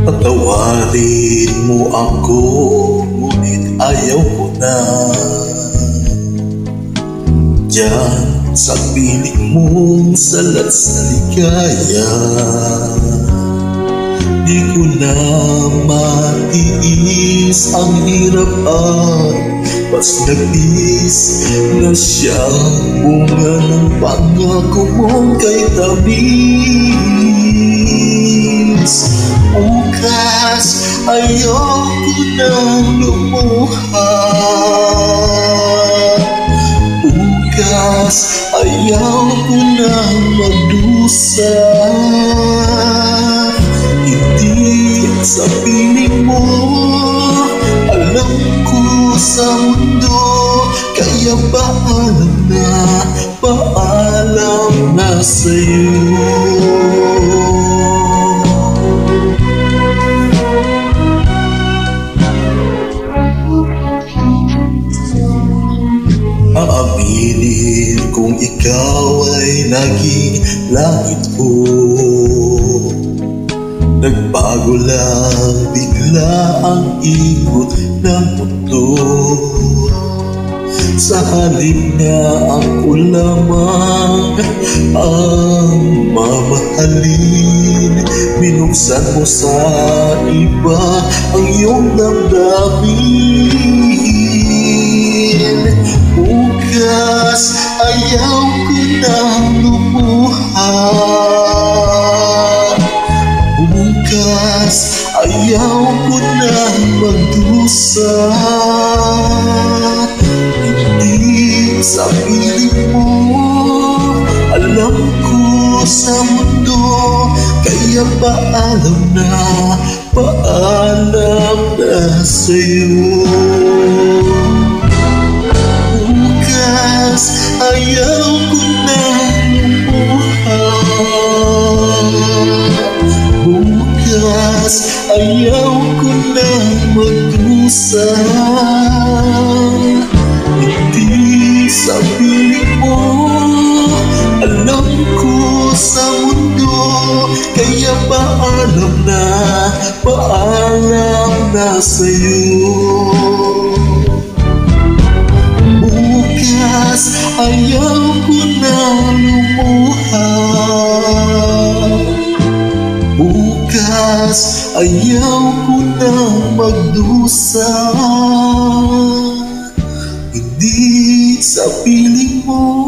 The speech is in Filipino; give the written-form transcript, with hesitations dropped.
Patawarin mo ako, ngunit ayaw ko na. Diyan sa piling mong salat sa ligaya, di ko na matiis ang hirap at mas nagtiis na siyang bunga ng pangako mong kay tamis. Bukas ayoko nang lumuha, bukas ayaw ko nang magdusa. Hindi sa piling mo, alam ko sa mundo, kaya paalam na sa'yo. Aaminin kung ikaw ay naging langit ko, nagbago lang bigla ang ikot ng mundo. Sa halip na ako lamang ang mamahalin, binuksan mo sa iba ang iyong damdamin. Bukas ayaw ko nang lumuha, bukas ayaw ko nang magdusa. Hindi sa piling mo, alam ko sa mundo, kaya paalam na sa'yo. Bukas ayaw ko nang lumuha, bukas ayaw ko nang magdusa. Hindi sa piling mo, alam ko sa mundo, kaya paalam na sa'yo. Bukas ayaw ko na lumuha, bukas ayaw ko na magdusa. Hindi sa piling mo,